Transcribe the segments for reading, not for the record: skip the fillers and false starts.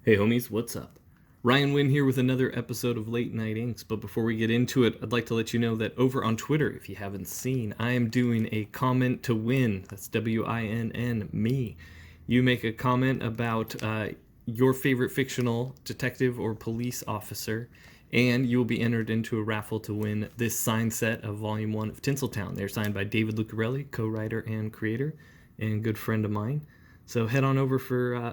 Hey homies, what's up? Ryan Wynn here with another episode of Late Night Inks, but before we get into it, I'd like to let you know that over on Twitter, if you haven't seen, I am doing a comment to win. That's WINN, me. You make a comment about your favorite fictional detective or police officer, and you will be entered into a raffle to win this signed set of Volume 1 of Tinseltown. They're signed by David Lucarelli, co-writer and creator, and good friend of mine. So head on over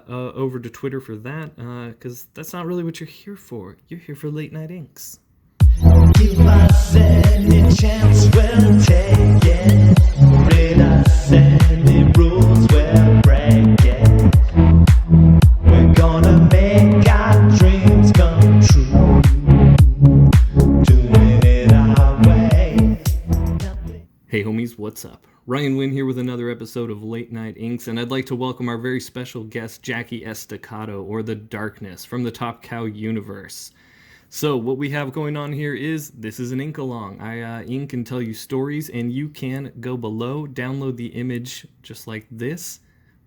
over to Twitter for that, because that's not really what you're here for. You're here for Late Night Inks. If us any chance, we'll take it. Read us any rules, we'll break it. We're gonna make our dreams come true. Doing it our way. Hey homies, what's up? Ryan Wynn here with another episode of Late Night Inks, and I'd like to welcome our very special guest, Jackie Estacado, or The Darkness, from the Top Cow universe. So what we have going on here is, this is an ink along. I ink and tell you stories, and you can go below, download the image just like this,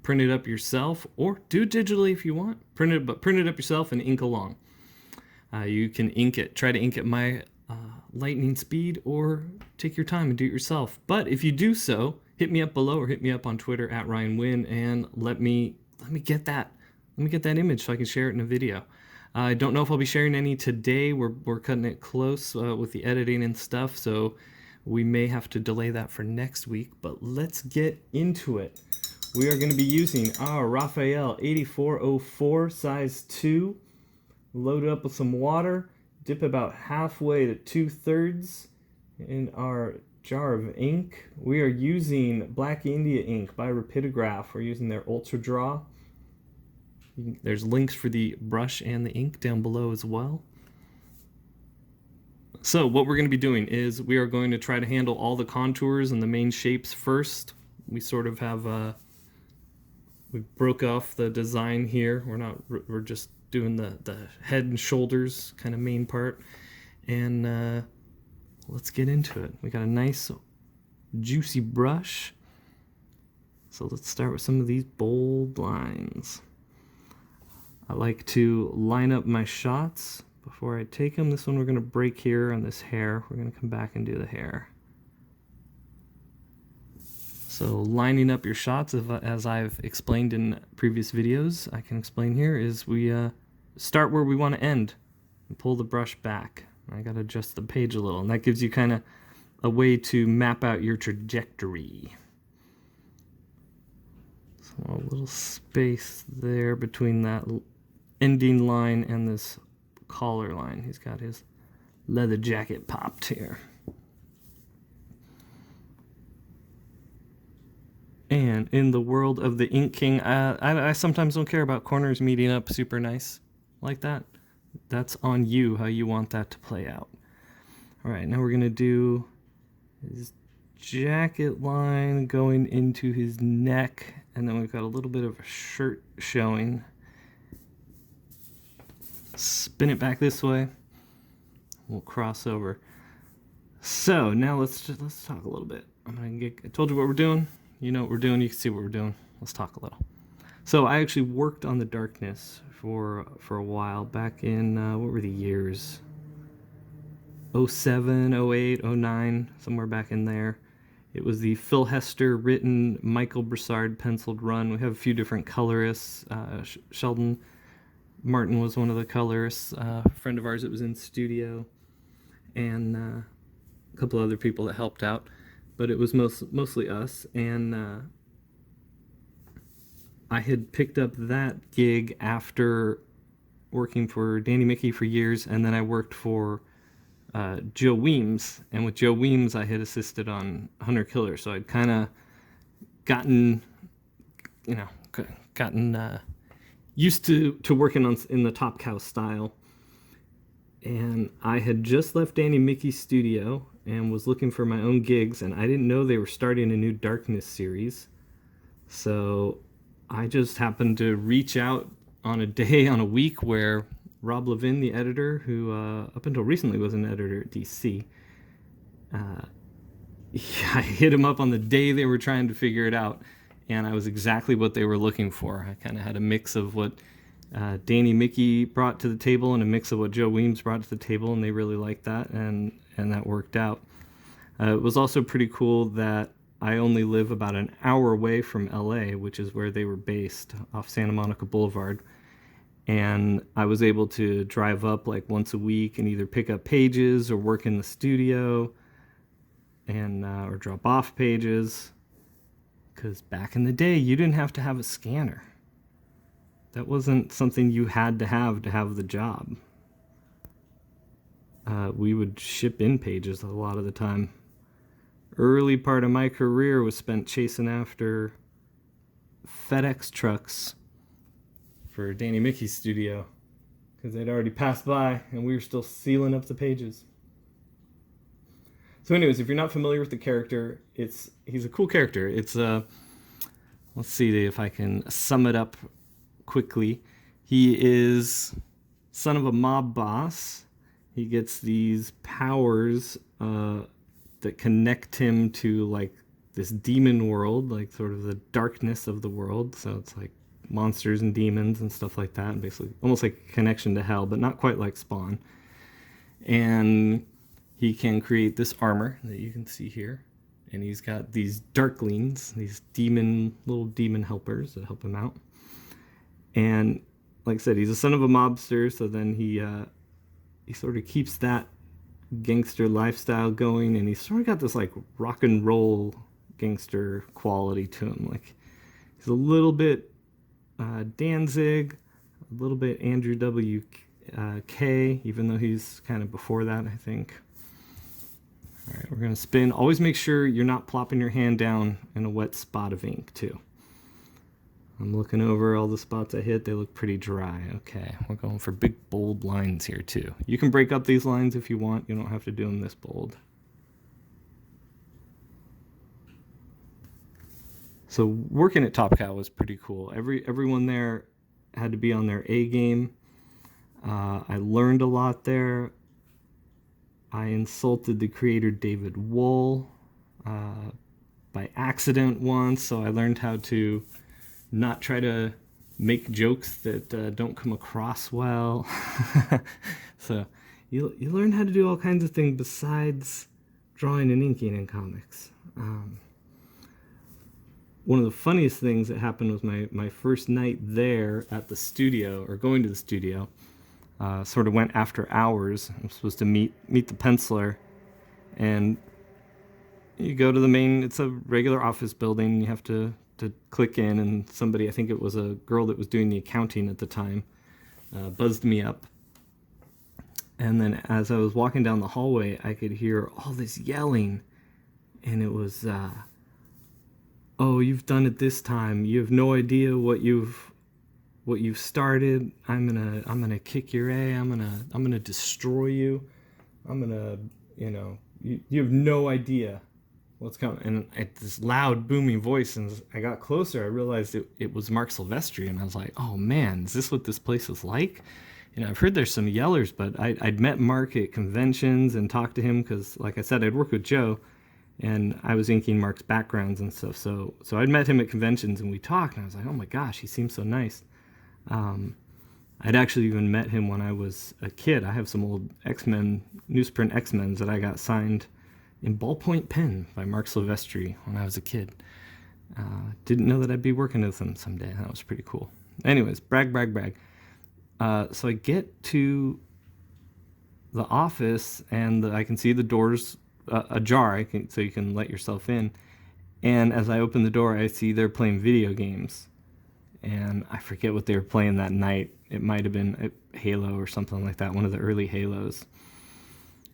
print it up yourself, or do it digitally if you want. Print it up yourself and ink along. You can try to ink at my lightning speed, or take your time and do it yourself. But if you do so, hit me up below or hit me up on Twitter at Ryan Wynn and let me get that image so I can share it in a video. I don't know if I'll be sharing any today. We're cutting it close with the editing and stuff, so we may have to delay that for next week. But let's get into it. We are going to be using our Raphael 8404 size 2, loaded up with some water. Dip about halfway to 2/3 in our jar of ink. We are using Black India ink by Rapidograph. We're using their Ultra Draw. There's links for the brush and the ink down below as well. So what we're going to be doing is we are going to try to handle all the contours and the main shapes first. We sort of have we broke off the design here. We're just doing the head and shoulders kind of main part, and let's get into it. We got a nice juicy brush, so let's start with some of these bold lines. I like to line up my shots before I take them. This one we're going to break here on this hair. We're going to come back and do the hair. So lining up your shots, as I've explained in previous videos, I can explain here, is we start where we want to end and pull the brush back. I got to adjust the page a little, and that gives you kind of a way to map out your trajectory. So a little space there between that ending line and this collar line. He's got his leather jacket popped here. And in the world of the Ink King, I sometimes don't care about corners meeting up super nice like that. That's on you, how you want that to play out. All right, now we're going to do his jacket line going into his neck, and then we've got a little bit of a shirt showing. Spin it back this way. We'll cross over. So now let's talk a little bit. I told you what we're doing. You know what we're doing. You can see what we're doing. Let's talk a little. So I actually worked on The Darkness for a while back in, what were the years? 07, 08, 09, somewhere back in there. It was the Phil Hester written, Michael Broussard penciled run. We have a few different colorists. Sheldon Martin was one of the colorists. A friend of ours that was in studio, and a couple other people that helped out. But it was mostly us, and I had picked up that gig after working for Danny Mickey for years, and then I worked for Joe Weems, and with Joe Weems I had assisted on Hunter Killer, so I'd kind of gotten used to working in the Top Cow style. And I had just left Danny Mickey's studio and was looking for my own gigs, and I didn't know they were starting a new Darkness series. So I just happened to reach out on a week where Rob Levin, the editor, who up until recently was an editor at DC, I hit him up on the day they were trying to figure it out, and I was exactly what they were looking for. I kind of had a mix of what Danny Mickey brought to the table, and a mix of what Joe Weems brought to the table, and they really liked that, and that worked out. It was also pretty cool that I only live about an hour away from LA, which is where they were based, off Santa Monica Boulevard. And I was able to drive up like once a week and either pick up pages or work in the studio and or drop off pages. Because back in the day, you didn't have to have a scanner. That wasn't something you had to have the job. We would ship in pages a lot of the time. Early part of my career was spent chasing after FedEx trucks for Danny Mickey's studio because they'd already passed by and we were still sealing up the pages. So anyways, if you're not familiar with the character, he's a cool character. It's let's see if I can sum it up quickly. He is son of a mob boss. He gets these powers that connect him to like this demon world, like sort of the darkness of the world. So it's like monsters and demons and stuff like that, and basically almost like a connection to hell, but not quite like Spawn. And he can create this armor that you can see here, and he's got these darklings, these little demon helpers that help him out. And like I said, he's a son of a mobster, so then he sort of keeps that gangster lifestyle going, and he's sort of got this like rock and roll gangster quality to him. Like he's a little bit Danzig, a little bit Andrew W.K., even though he's kind of before that, I think. All right, we're going to spin. Always make sure you're not plopping your hand down in a wet spot of ink, too. I'm looking over all the spots I hit. They look pretty dry. Okay, we're going for big, bold lines here, too. You can break up these lines if you want. You don't have to do them this bold. So working at Top Cow was pretty cool. Everyone there had to be on their A game. I learned a lot there. I insulted the creator David Wohl by accident once, so I learned how to not try to make jokes that don't come across well. So you learn how to do all kinds of things besides drawing and inking in comics. One of the funniest things that happened was my first night there at the studio, or going to the studio, sort of went after hours. I'm supposed to meet the penciler, and you go to the main, it's a regular office building, you have to click in, and somebody, I think it was a girl that was doing the accounting at the time, buzzed me up. And then as I was walking down the hallway, I could hear all this yelling, and it was, oh, you've done it this time. You have no idea what you've started. I'm gonna kick your A. I'm gonna destroy you. I'm gonna, you have no idea what's coming. And at this loud, booming voice, and as I got closer, I realized it was Mark Silvestri, and I was like, oh man, is this what this place is like? I've heard there's some yellers, but I'd met Mark at conventions and talked to him because, like I said, I'd worked with Joe, and I was inking Mark's backgrounds and stuff. So I'd met him at conventions, and we talked, and I was like, oh my gosh, he seems so nice. I'd actually even met him when I was a kid. I have some old X-Men, newsprint X-Men's that I got signed in ballpoint pen by Mark Silvestri when I was a kid. Didn't know that I'd be working with him someday. That was pretty cool. Anyways, brag. So I get to the office, and I can see the doors ajar, so you can let yourself in. And as I open the door, I see they're playing video games. And I forget what they were playing that night. It might have been a Halo or something like that, one of the early Halos.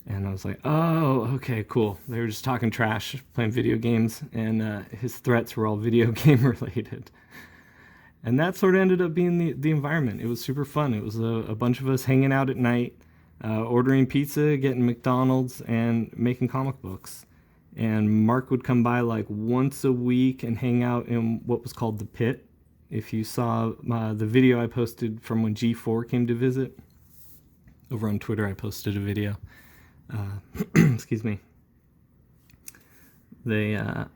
And I was like, oh, okay, cool. They were just talking trash, playing video games, and his threats were all video game related. And that sort of ended up being the environment. It was super fun. It was a bunch of us hanging out at night, ordering pizza, getting McDonald's, and making comic books. And Mark would come by like once a week and hang out in what was called the Pit. If you saw the video I posted from when G4 came to visit, over on Twitter I posted a video. Excuse me. The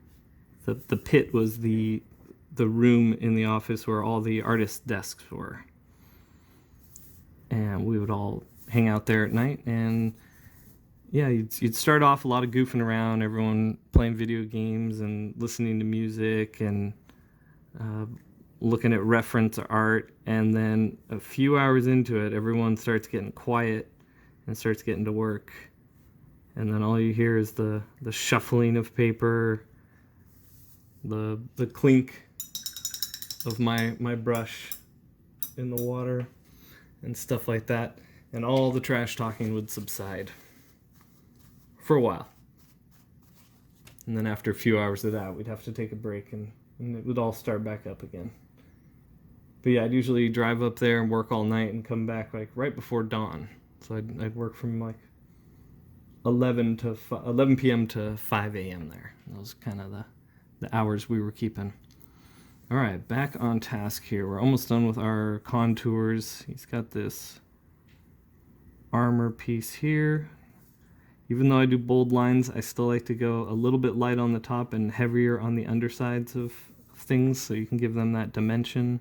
Pit was the room in the office where all the artist desks were. and we would all hang out there at night. And yeah, you'd start off a lot of goofing around, everyone playing video games and listening to music and looking at reference art. And then a few hours into it, everyone starts getting quiet and starts getting to work. And then all you hear is the shuffling of paper, the clink of my brush in the water and stuff like that. And all the trash talking would subside for a while. And then after a few hours of that, we'd have to take a break and it would all start back up again. But yeah, I'd usually drive up there and work all night and come back like right before dawn. So I'd work from like 11 p.m. to 5 a.m. there. That was kind of the hours we were keeping. All right, back on task here. We're almost done with our contours. He's got this armor piece here. Even though I do bold lines, I still like to go a little bit light on the top and heavier on the undersides of things so you can give them that dimension.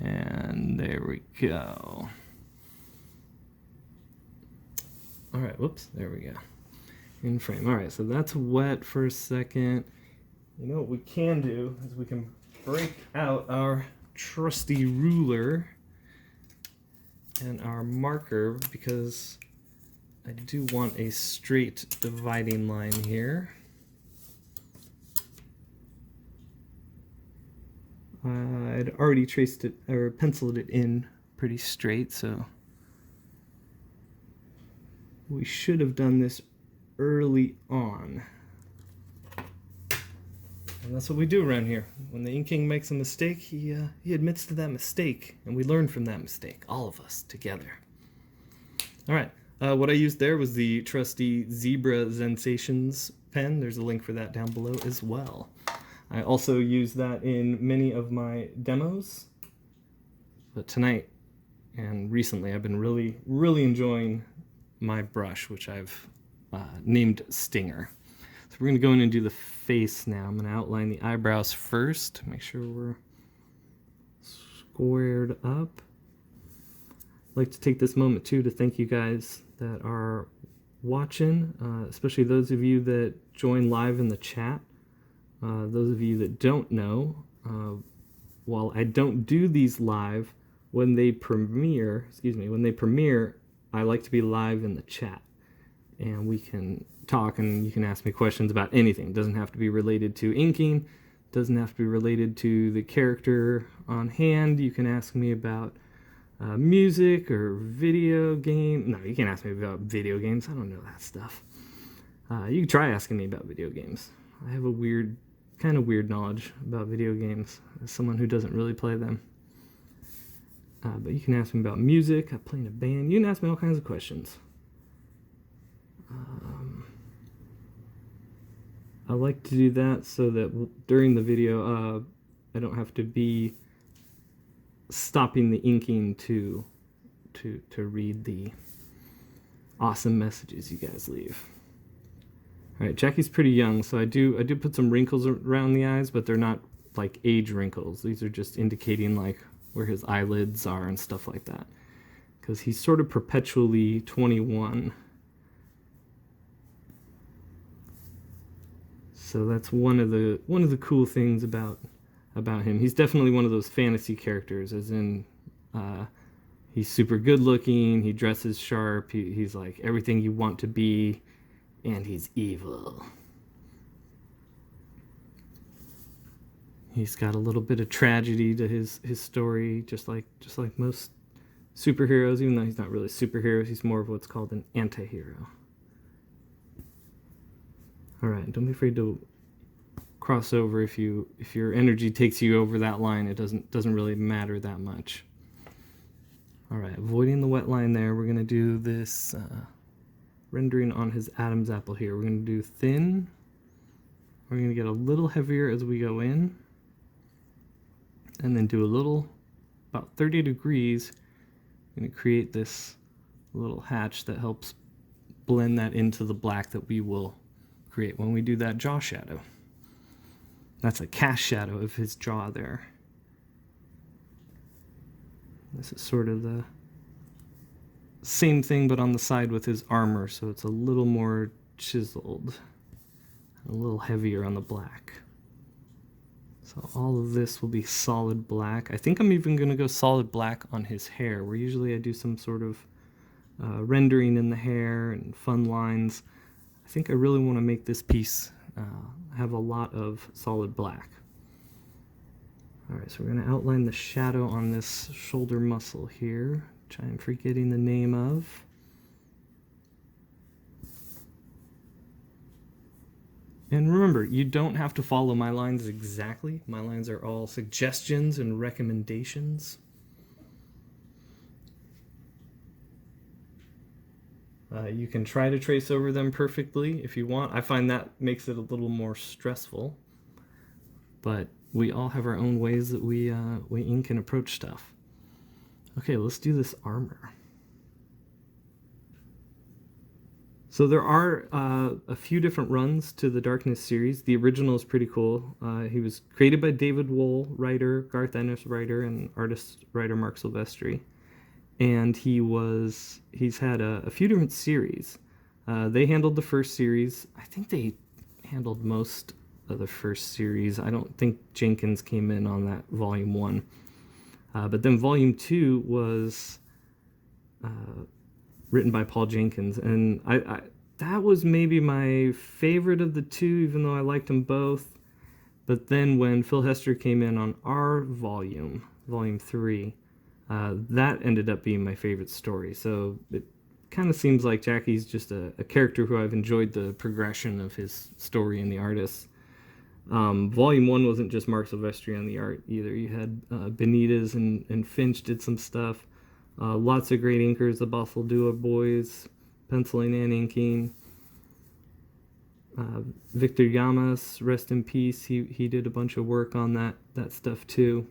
And there we go. All right, whoops, there we go. In frame. All right, so that's wet for a second. You know what we can do is we can break out our trusty ruler and our marker, because I do want a straight dividing line here. I'd already traced it or penciled it in pretty straight, so we should have done this early on. And that's what we do around here. When the Ink King makes a mistake, he admits to that mistake, and we learn from that mistake, all of us together. All right, what I used there was the trusty Zebra Sensations pen. There's a link for that down below as well. I also use that in many of my demos, but tonight and recently I've been really enjoying my brush, which I've named Stinger. So we're going to go in and do the face now. I'm going to outline the eyebrows first, make sure we're squared up. I'd like to take this moment too to thank you guys that are watching, especially those of you that join live in the chat. Those of you that don't know, while I don't do these live, when they premiere, I like to be live in the chat. And we can talk and you can ask me questions about anything. It doesn't have to be related to inking, doesn't have to be related to the character on hand. You can ask me about music or video game. No, you can't ask me about video games. I don't know that stuff. You can try asking me about video games. I have a kind of weird knowledge about video games as someone who doesn't really play them. But you can ask me about music. I play in a band. You can ask me all kinds of questions. I like to do that so that during the video I don't have to be stopping the inking to read the awesome messages you guys leave. All right, Jackie's pretty young, so I do put some wrinkles around the eyes, but they're not like age wrinkles. These are just indicating like where his eyelids are and stuff like that, because he's sort of perpetually 21. So that's one of the cool things about him. He's definitely one of those fantasy characters, as in he's super good looking, he dresses sharp, he's like everything you want to be, and he's evil. He's got a little bit of tragedy to his story, just like most superheroes, even though he's not really superheroes, he's more of what's called an anti-hero. All right, don't be afraid to cross over if your energy takes you over that line. It doesn't really matter that much. All right, avoiding the wet line there. We're gonna do this rendering on his Adam's apple here. We're gonna do thin. We're gonna get a little heavier as we go in, and then do a little, about 30 degrees. I'm gonna create this little hatch that helps blend that into the black that we will create when we do that jaw shadow. That's a cast shadow of his jaw there. This is sort of the same thing, but on the side with his armor, so it's a little more chiseled, a little heavier on the black. So all of this will be solid black. I think I'm even going to go solid black on his hair, where usually I do some sort of rendering in the hair and fun lines. I think I really want to make this piece have a lot of solid black. Alright, so we're going to outline the shadow on this shoulder muscle here, which I'm forgetting the name of. And remember, you don't have to follow my lines exactly. My lines are all suggestions and recommendations. You can try to trace over them perfectly if you want. I find that makes it a little more stressful. But we all have our own ways that we ink and approach stuff. Okay, let's do this armor. So there are a few different runs to the Darkness series. The original is pretty cool. He was created by David Wohl, writer, Garth Ennis, writer, and artist-writer Mark Silvestri. And he's had a few different series. They handled the first series. I think they handled most of the first series. I don't think Jenkins came in on that volume 1. But then volume 2 was written by Paul Jenkins, and I that was maybe my favorite of the two, even though I liked them both. But then when Phil Hester came in on our volume 3, that ended up being my favorite story. So it kind of seems like Jackie's just a character who I've enjoyed the progression of his story and the artists. Volume 1 wasn't just Mark Silvestri on the art either. You had Benitez and Finch did some stuff. Lots of great inkers, the Bossel Duo boys, penciling and inking. Victor Llamas, rest in peace. He did a bunch of work on that stuff too.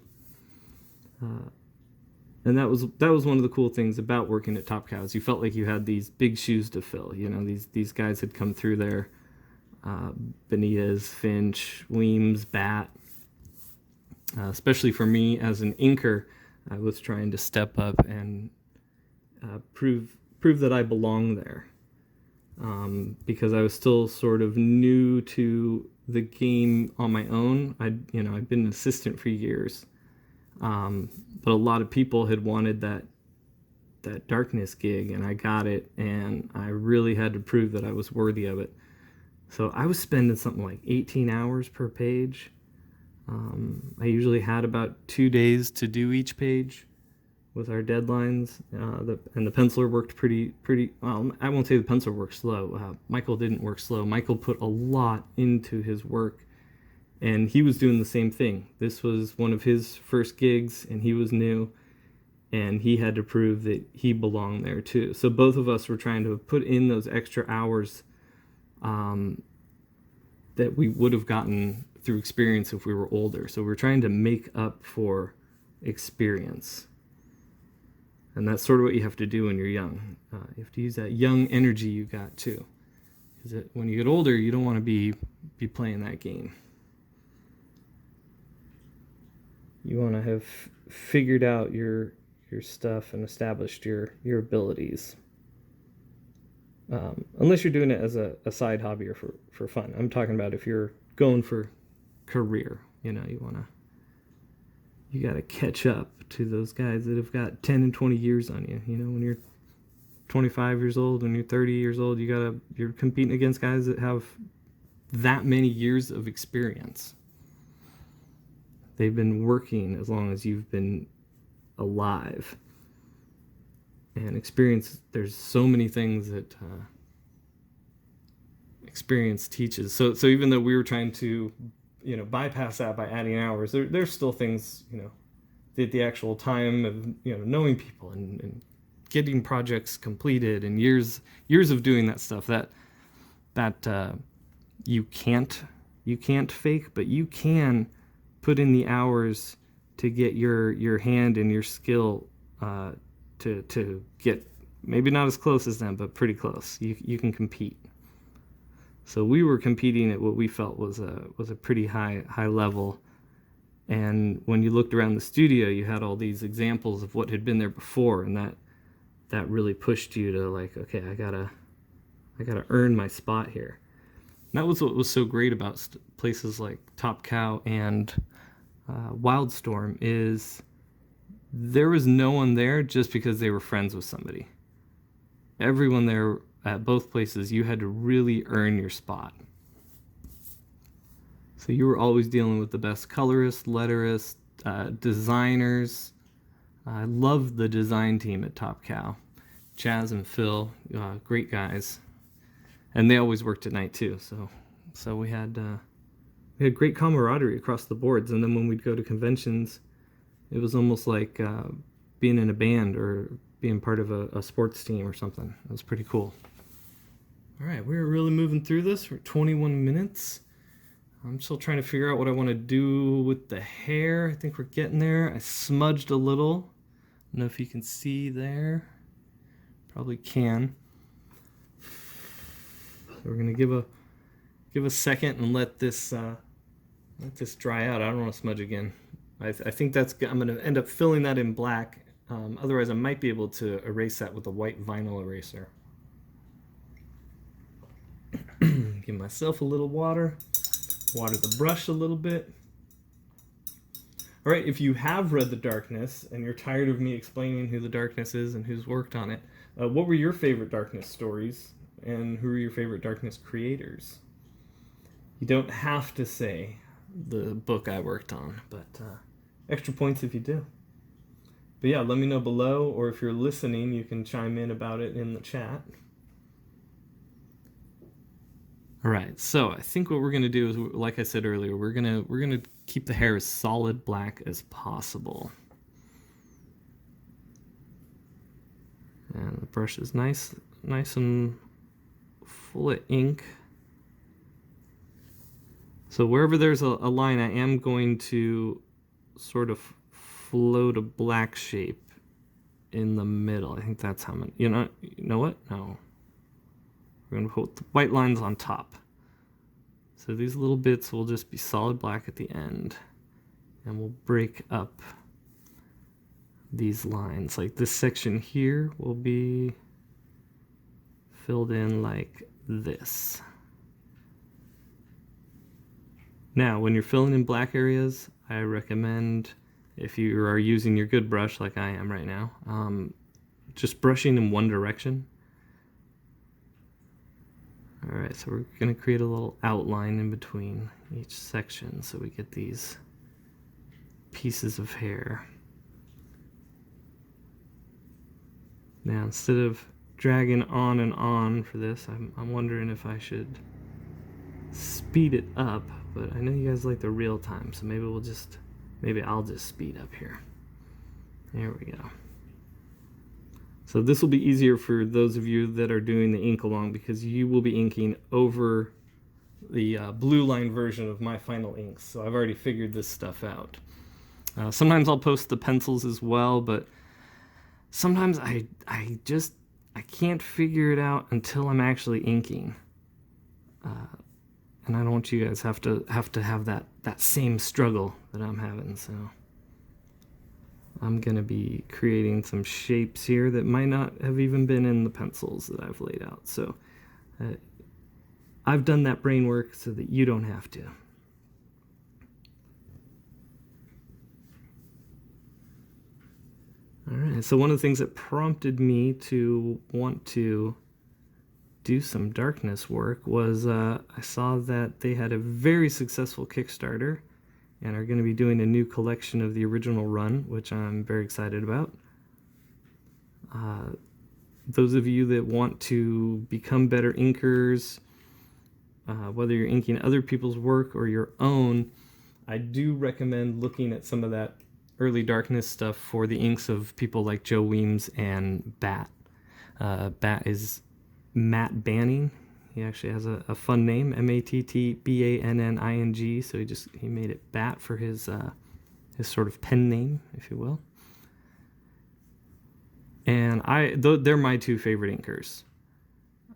And that was one of the cool things about working at Top Cows. You felt like you had these big shoes to fill. You know, these guys had come through there. Benitez, Finch, Weems, Bat. Especially for me as an inker, I was trying to step up and prove that I belong there, because I was still sort of new to the game on my own. I'd been an assistant for years, but a lot of people had wanted that Darkness gig, and I got it, and I really had to prove that I was worthy of it. So I was spending something like 18 hours per page. I usually had about 2 days to do each page with our deadlines, and the penciler worked pretty well. I won't say the penciler worked slow. Michael didn't work slow. Michael put a lot into his work, and he was doing the same thing. This was one of his first gigs, and he was new, and he had to prove that he belonged there too. So both of us were trying to put in those extra hours that we would have gotten through experience if we were older. So we're trying to make up for experience. And that's sort of what you have to do when you're young. You have to use that young energy you got too. Because when you get older, you don't want to be playing that game. You want to have figured out your stuff and established your abilities. Unless you're doing it as a side hobby or for fun. I'm talking about if you're going for career, you got to catch up to those guys that have got 10 and 20 years on you. When you're 25 years old, when you're 30 years old, you're competing against guys that have that many years of experience. They've been working as long as you've been alive. And experience, there's so many things that experience teaches. So even though we were trying to, bypass that by adding hours, there's still things, that the actual time of, knowing people and getting projects completed and years of doing that stuff that you can't fake, but you can put in the hours to get your hand and your skill to get maybe not as close as them, but pretty close. You can compete. So we were competing at what we felt was a pretty high level, And when you looked around the studio, you had all these examples of what had been there before, and that really pushed you to like, okay, I gotta earn my spot here. And that was what was so great about places like Top Cow and Wildstorm, is there was no one there just because they were friends with somebody. Everyone there at both places, you had to really earn your spot. So you were always dealing with the best colorists, letterists, designers. I love the design team at Top Cow. Chaz and Phil, great guys. And they always worked at night too. So we had great camaraderie across the boards. And then when we'd go to conventions, it was almost like being in a band or being part of a sports team or something. It was pretty cool. All right, we're really moving through this for 21 minutes. I'm still trying to figure out what I want to do with the hair. I think we're getting there. I smudged a little. I don't know if you can see there. Probably can. We're gonna give a second and let this dry out. I don't want to smudge again. I think I'm gonna end up filling that in black. Otherwise, I might be able to erase that with a white vinyl eraser. Give myself a little water. Water the brush a little bit. All right, if you have read The Darkness and you're tired of me explaining who The Darkness is and who's worked on it, what were your favorite Darkness stories and who are your favorite Darkness creators? You don't have to say the book I worked on, but extra points if you do. But yeah, let me know below, or if you're listening, you can chime in about it in the chat. All right, so I think what we're gonna do is, like I said earlier, we're gonna keep the hair as solid black as possible. And the brush is nice and full of ink. So wherever there's a line, I am going to sort of float a black shape in the middle. I think that's how I'm, you know what? No. We're going to put the white lines on top. So these little bits will just be solid black at the end. And we'll break up these lines. Like this section here will be filled in like this. Now, when you're filling in black areas, I recommend, if you are using your good brush like I am right now, just brushing in one direction. Alright, so we're going to create a little outline in between each section so we get these pieces of hair. Now, instead of dragging on and on for this, I'm wondering if I should speed it up, but I know you guys like the real time, so maybe I'll just speed up here. There we go. So this will be easier for those of you that are doing the ink along, because you will be inking over the blue line version of my final inks. So I've already figured this stuff out. Sometimes I'll post the pencils as well, but sometimes I can't figure it out until I'm actually inking. And I don't want you guys have to have that same struggle that I'm having, so I'm gonna be creating some shapes here that might not have even been in the pencils that I've laid out. So I've done that brain work so that you don't have to. All right, so one of the things that prompted me to want to do some darkness work was I saw that they had a very successful Kickstarter and are going to be doing a new collection of the original run, which I'm very excited about. Those of you that want to become better inkers, whether you're inking other people's work or your own, I do recommend looking at some of that early darkness stuff for the inks of people like Joe Weems and Bat. Bat is Matt Banning. He actually has a fun name, Mattbanning, so he made it Bat for his sort of pen name, if you will. And they're my two favorite inkers.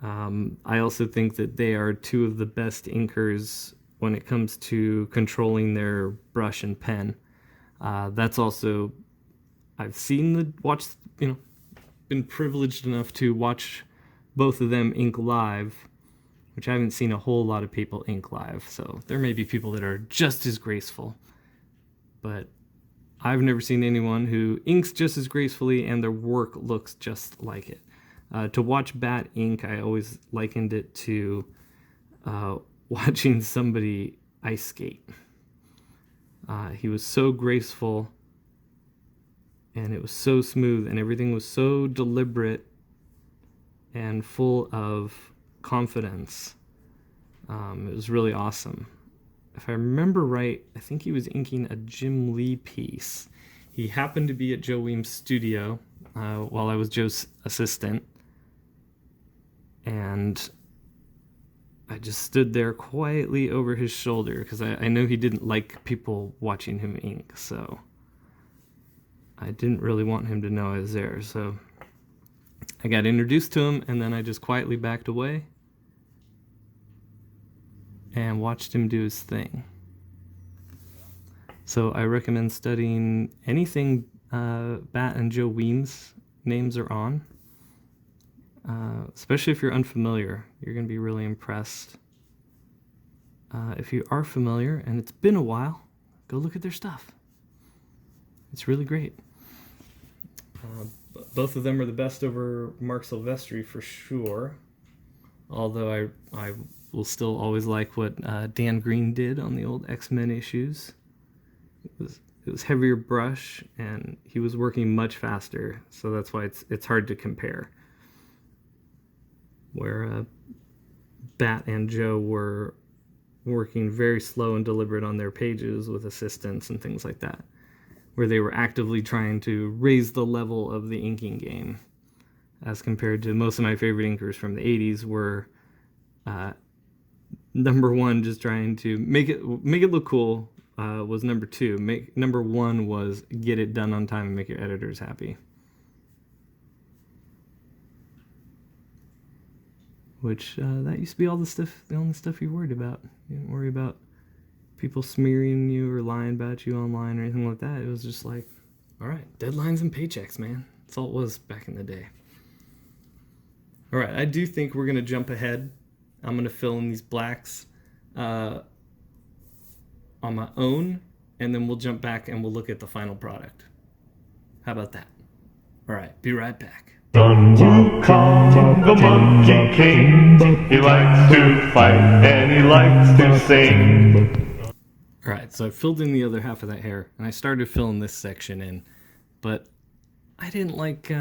I also think that they are two of the best inkers when it comes to controlling their brush and pen. That's also, I've seen been privileged enough to watch both of them ink live, which I haven't seen a whole lot of people ink live. So there may be people that are just as graceful, but I've never seen anyone who inks just as gracefully and their work looks just like it. To watch Bat ink, I always likened it to watching somebody ice skate. He was so graceful, and it was so smooth, and everything was so deliberate and full of confidence. It was really awesome. If I remember right, I think he was inking a Jim Lee piece. He happened to be at Joe Weems' studio while I was Joe's assistant, and I just stood there quietly over his shoulder because I know he didn't like people watching him ink, so I didn't really want him to know I was there. So I got introduced to him, and then I just quietly backed away and watched him do his thing. So I recommend studying anything Bat and Joe Weems' names are on. Especially if you're unfamiliar, you're going to be really impressed. If you are familiar and it's been a while, go look at their stuff. It's really great. Both of them are the best over Mark Silvestri for sure. Although I will still always like what Dan Green did on the old X-Men issues. It was heavier brush, and he was working much faster, so that's why it's hard to compare. Where Bat and Joe were working very slow and deliberate on their pages with assistants and things like that, where they were actively trying to raise the level of the inking game, as compared to most of my favorite inkers from the 80s were number one, just trying to make it look cool, was number two. Number one was get it done on time and make your editors happy. Which that used to be the only stuff you worried about. You didn't worry about people smearing you or lying about you online or anything like that. It was just like, all right, deadlines and paychecks, man. That's all it was back in the day. All right, I do think we're going to jump ahead. I'm going to fill in these blacks on my own, and then we'll jump back and we'll look at the final product. How about that? All right, be right back. Sun Wukong, the Monkey King. He likes to fight and he likes to sing. Alright, so I filled in the other half of that hair, and I started filling this section in, but I didn't like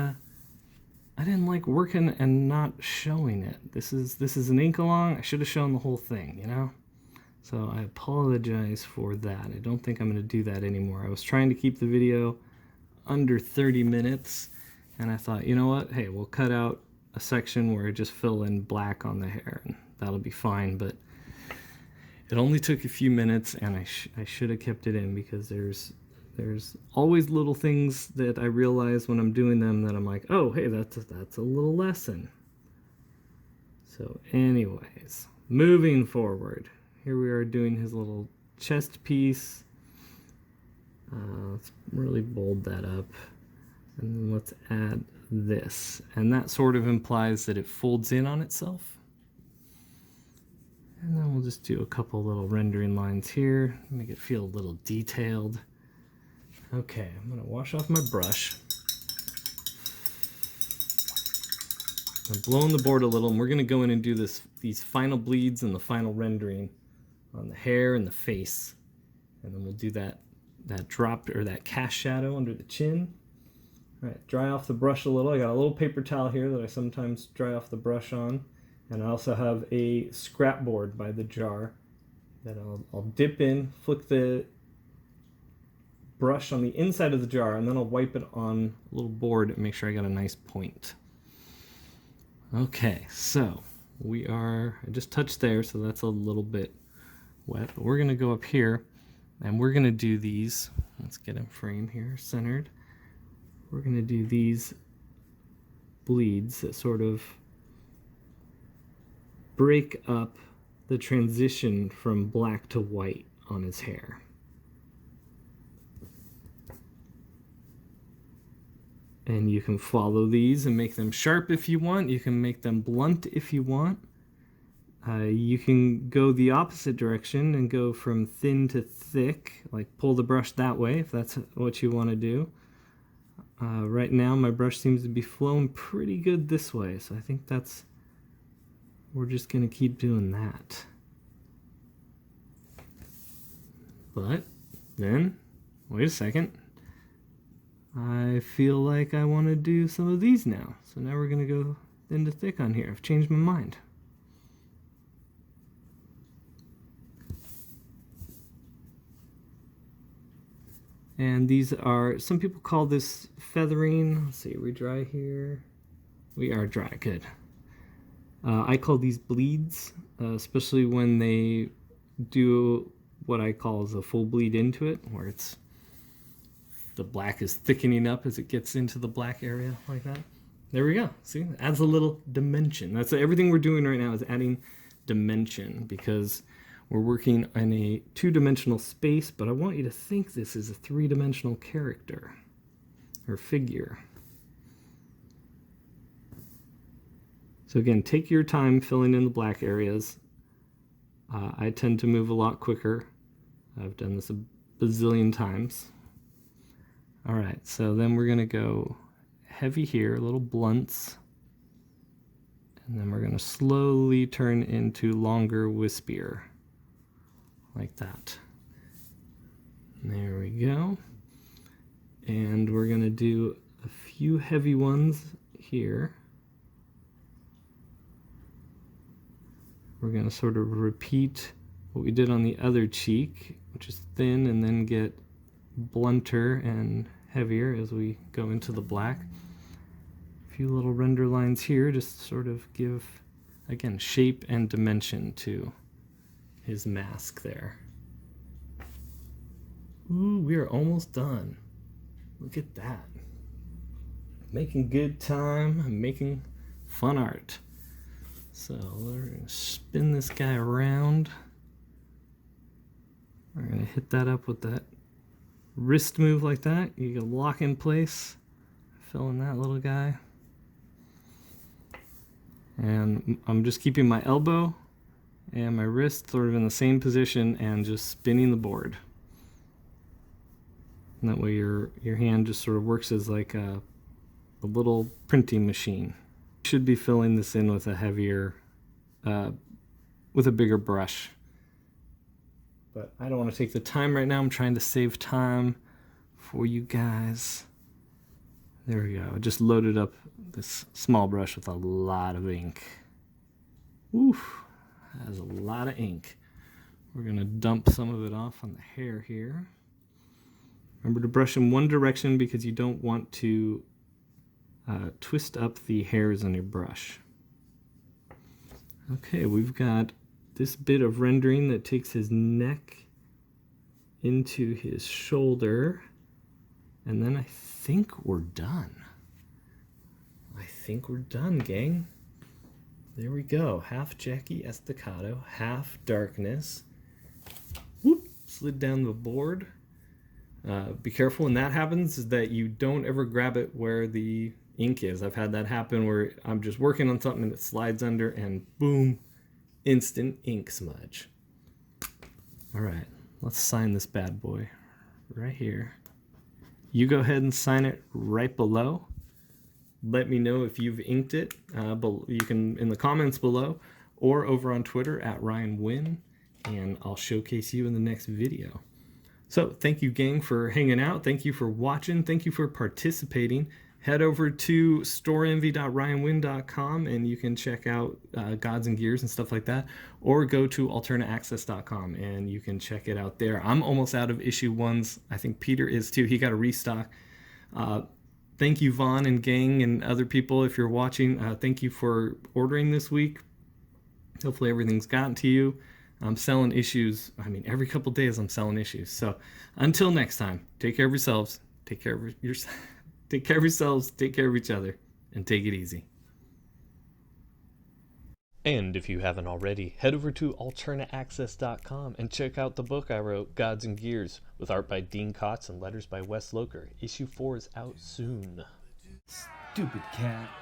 working and not showing it. This is an ink along. I should have shown the whole thing, you know? So I apologize for that. I don't think I'm going to do that anymore. I was trying to keep the video under 30 minutes, and I thought, you know what? Hey, we'll cut out a section where I just fill in black on the hair, and that'll be fine. But it only took a few minutes, and I should have kept it in, because there's always little things that I realize when I'm doing them that I'm like, oh, hey, that's a little lesson. So anyways, moving forward, here we are doing his little chest piece. Let's really bold that up. And then let's add this. And that sort of implies that it folds in on itself. And then we'll just do a couple little rendering lines here, make it feel a little detailed. Okay, I'm going to wash off my brush. I'm blowing the board a little, and we're going to go in and do these final bleeds and the final rendering on the hair and the face. And then we'll do that drop, or that cast shadow under the chin. All right, dry off the brush a little. I got a little paper towel here that I sometimes dry off the brush on. And I also have a scrap board by the jar that I'll dip in, flick the brush on the inside of the jar, and then I'll wipe it on a little board and make sure I got a nice point. Okay, so I just touched there, so that's a little bit wet. But we're going to go up here, and we're going to do these. Let's get in frame here, centered. We're going to do these bleeds that sort of break up the transition from black to white on his hair. And you can follow these and make them sharp if you want. You can make them blunt if you want. You can go the opposite direction and go from thin to thick, like pull the brush that way if that's what you want to do. Right now my brush seems to be flowing pretty good this way, so I think we're just going to keep doing that. But then, wait a second. I feel like I want to do some of these now. So now we're going to go thin to thick on here. I've changed my mind. And these are, some people call this feathering. Let's see, are we dry here? We are dry, good. I call these bleeds, especially when they do what I call as a full bleed into it, where it's the black is thickening up as it gets into the black area like that. There we go. See, it adds a little dimension. That's everything we're doing right now is adding dimension, because we're working in a two-dimensional space, but I want you to think this is a three-dimensional character or figure. So again, take your time filling in the black areas. I tend to move a lot quicker. I've done this a bazillion times. All right, so then we're gonna go heavy here, little blunts, and then we're gonna slowly turn into longer, wispier, like that. There we go. And we're gonna do a few heavy ones here. We're gonna sort of repeat what we did on the other cheek, which is thin, and then get blunter and heavier as we go into the black. A few little render lines here just sort of give, again, shape and dimension to his mask there. Ooh, we are almost done. Look at that. Making good time, making fun art. So we're gonna spin this guy around. We're gonna hit that up with that wrist move like that. You can lock in place, fill in that little guy. And I'm just keeping my elbow and my wrist sort of in the same position and just spinning the board. And that way your hand just sort of works as like a little printing machine. You should be filling this in with a heavier, with a bigger brush. But I don't want to take the time right now. I'm trying to save time for you guys. There we go. I just loaded up this small brush with a lot of ink. Oof, that is a lot of ink. We're going to dump some of it off on the hair here. Remember to brush in one direction because you don't want to twist up the hairs on your brush. Okay, we've got this bit of rendering that takes his neck into his shoulder, and then I think we're done. I think we're done, gang. There we go. Half Jackie Estacado, half darkness. Whoop, slid down the board. Be careful when that happens, is that you don't ever grab it where the ink is. I've had that happen where I'm just working on something and it slides under and boom, instant ink smudge. All right, let's sign this bad boy right here. You go ahead and sign it right below. Let me know if you've inked it. You can in the comments below or over on Twitter at Ryan Wynn, and I'll showcase you in the next video. So thank you, gang, for hanging out. Thank you for watching. Thank you for participating. Head over to storeenvy.ryanwynn.com and you can check out Gods and Gears and stuff like that. Or go to alternaaccess.com and you can check it out there. I'm almost out of issue 1s. I think Peter is too. He got a restock. Thank you, Vaughn and gang and other people, if you're watching. Thank you for ordering this week. Hopefully everything's gotten to you. I'm selling issues. I mean, every couple days I'm selling issues. So until next time, take care of yourselves. Take care of yourselves. Take care of yourselves, take care of each other, and take it easy. And if you haven't already, head over to alternaaccess.com and check out the book I wrote, Gods and Gears, with art by Dean Kotz and letters by Wes Loker. Issue 4 is out soon. Stupid cat.